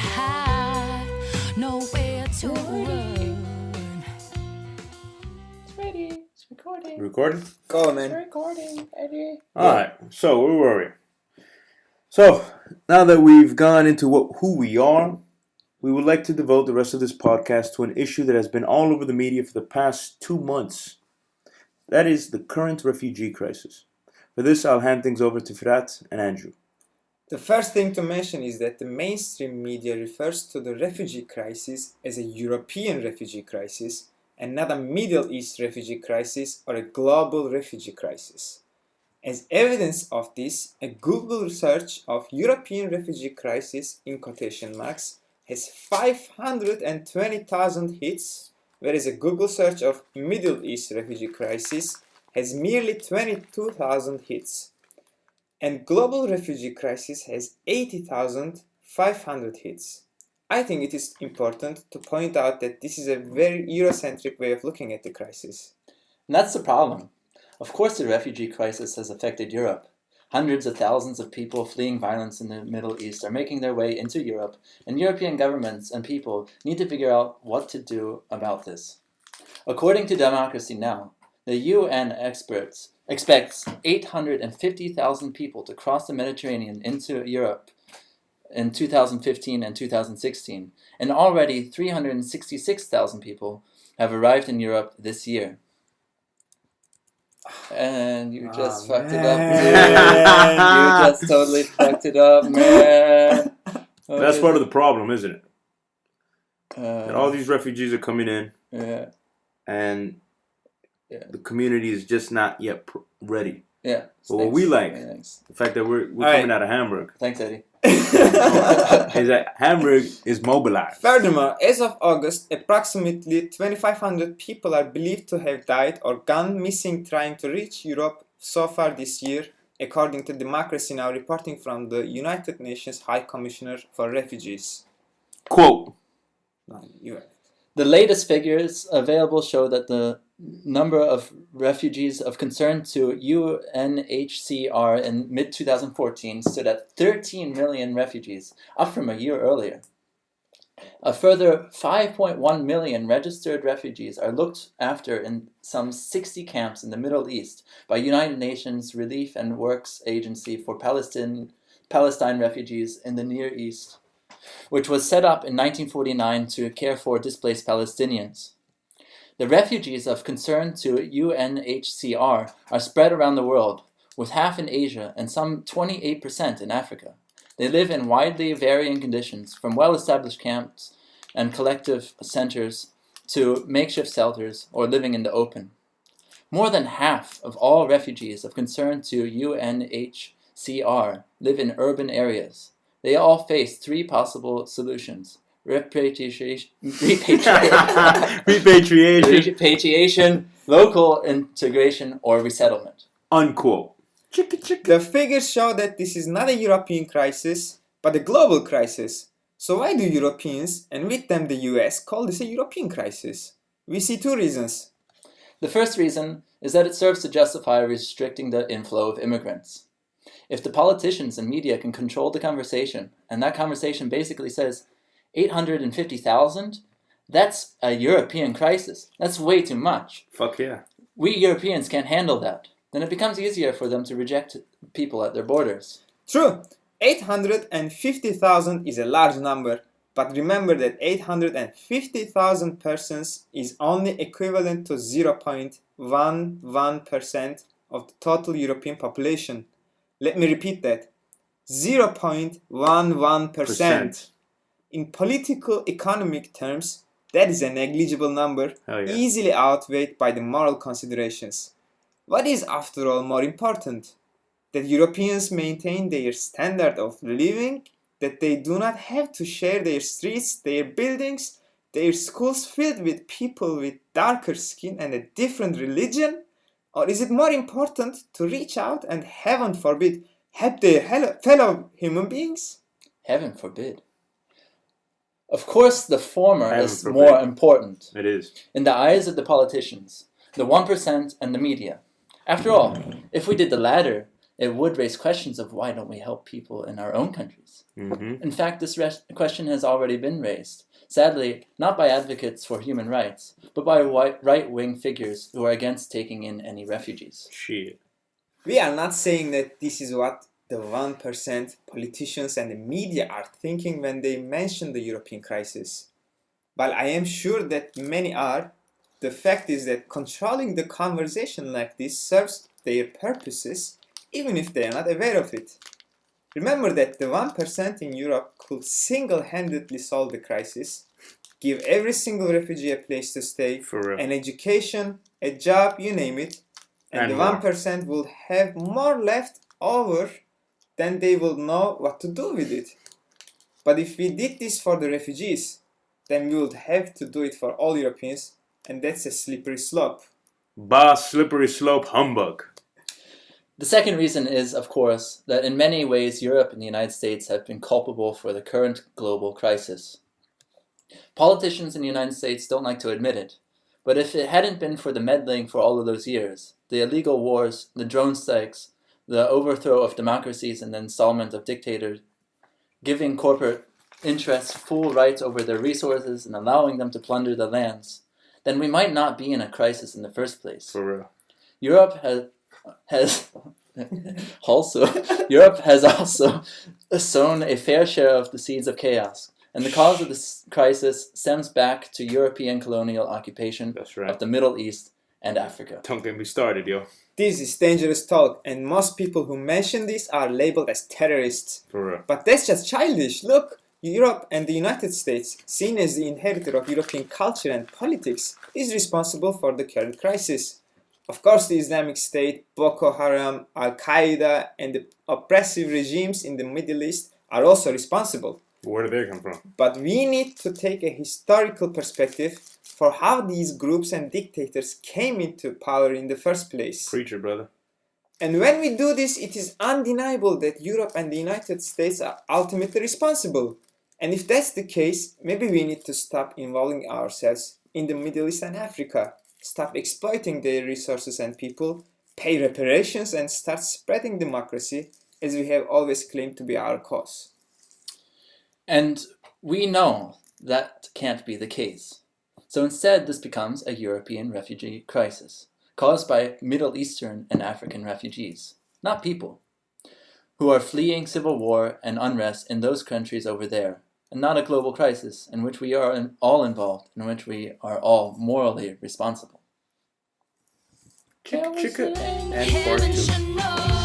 hide, nowhere to run. It's ready. It's recording. Recording? Go, It's man. recording, Eddie. Alright, so where were we? So, now that we've gone into who we are, we would like to devote the rest of this podcast to an issue that has been all over the media for the past 2 months. That is the current refugee crisis. For this, I'll hand things over to Firat and Andrew. The first thing to mention is that the mainstream media refers to the refugee crisis as a European refugee crisis and not a Middle East refugee crisis or a global refugee crisis. As evidence of this, a Google search of European refugee crisis in quotation marks has 520,000 hits, whereas a Google search of Middle East refugee crisis has merely 22,000 hits. And global refugee crisis has 80,500 hits. I think it is important to point out that this is a very Eurocentric way of looking at the crisis. And that's the problem. Of course, the refugee crisis has affected Europe. Hundreds of thousands of people fleeing violence in the Middle East are making their way into Europe, and European governments and people need to figure out what to do about this. According to Democracy Now!, the UN expects 850,000 people to cross the Mediterranean into Europe in 2015 and 2016, and already 366,000 people have arrived in Europe this year. And you just fucked it up, man. You just totally fucked it up, man. That's part of the problem, isn't it? Uh, That all these refugees are coming in, yeah, and Yeah. the community is just not yet ready. yeah. But what we like, Thanks, the fact that we're Alright. coming out of Hamburg, thanks Eddie. is that Hamburg is mobilized. Furthermore, as of August, approximately 2,500 people are believed to have died or gone missing trying to reach Europe so far this year, according to Democracy Now! Reporting from the United Nations High Commissioner for Refugees. Quote, The latest figures available show that the number of refugees of concern to UNHCR in mid-2014 stood at 13 million refugees, up from a year earlier. A further 5.1 million registered refugees are looked after in some 60 camps in the Middle East by United Nations Relief and Works Agency for Palestine refugees in the Near East, which was set up in 1949 to care for displaced Palestinians. The refugees of concern to UNHCR are spread around the world, with half in Asia and some 28% in Africa. They live in widely varying conditions, from well-established camps and collective centers to makeshift shelters or living in the open. More than half of all refugees of concern to UNHCR live in urban areas. They all face three possible solutions: repatriation, local integration, or resettlement. unquote. The figures show that this is not a European crisis, but a global crisis. So why do Europeans, and with them the US, call this a European crisis? We see two reasons. The first reason is that it serves to justify restricting the inflow of immigrants. If the politicians and media can control the conversation, and that conversation basically says 850,000, that's a European crisis. That's way too much. Fuck yeah. We Europeans can't handle that. Then it becomes easier for them to reject people at their borders. True, 850,000 is a large number, but remember that 850,000 persons is only equivalent to 0.11% of the total European population. Let me repeat that. 0.11%. In political economic terms, that is a negligible number, Hell yeah. easily outweighed by the moral considerations. What is, after all, more important? That Europeans maintain their standard of living, that they do not have to share their streets, their buildings, their schools filled with people with darker skin and a different religion? Or is it more important to reach out and, heaven forbid, help their fellow human beings? Heaven forbid. Of course, the former Heaven is forbid. more important It is. in the eyes of the politicians, the 1% and the media. After all, if we did the latter, it would raise questions of why don't we help people in our own countries. Mm-hmm. In fact, this question has already been raised, sadly, not by advocates for human rights, but by right-wing figures who are against taking in any refugees. Shit. We are not saying that this is what the 1% politicians and the media are thinking when they mention the European crisis. While I am sure that many are, the fact is that controlling the conversation like this serves their purposes, even if they are not aware of it. Remember that the 1% in Europe could single-handedly solve the crisis, give every single refugee a place to stay, For real. an education, a job, you name it, and the more. 1% will have more left over than they will know what to do with it. But if we did this for the refugees, then we would have to do it for all Europeans, and that's a slippery slope. Slippery slope humbug. The second reason is, of course, that in many ways Europe and the United States have been culpable for the current global crisis. Politicians in the United States don't like to admit it, but if it hadn't been for the meddling for all of those years, the illegal wars, the drone strikes, the overthrow of democracies and the installment of dictators, giving corporate interests full rights over their resources and allowing them to plunder the lands, then we might not be in a crisis in the first place. For real. Europe has also sown a fair share of the seeds of chaos, and the cause of this crisis stems back to European colonial occupation That's right. of the Middle East and Africa. Don't get me started, yo. This is dangerous talk, and most people who mention this are labeled as terrorists. For real. But that's just childish. Look, Europe and the United States, seen as the inheritor of European culture and politics, is responsible for the current crisis. Of course, the Islamic State, Boko Haram, Al-Qaeda, and the oppressive regimes in the Middle East are also responsible. Where did they come from? But we need to take a historical perspective for how these groups and dictators came into power in the first place. Preacher, brother. And when we do this, it is undeniable that Europe and the United States are ultimately responsible. And if that's the case, maybe we need to stop involving ourselves in the Middle East and Africa, stop exploiting their resources and people, pay reparations, and start spreading democracy as we have always claimed to be our cause. And we know that can't be the case. So instead, this becomes a European refugee crisis, caused by Middle Eastern and African refugees, not people, who are fleeing civil war and unrest in those countries over there, and not a global crisis in which we are all involved, in which we are all morally responsible. Chicka, chicka, and part Heaven two. should know.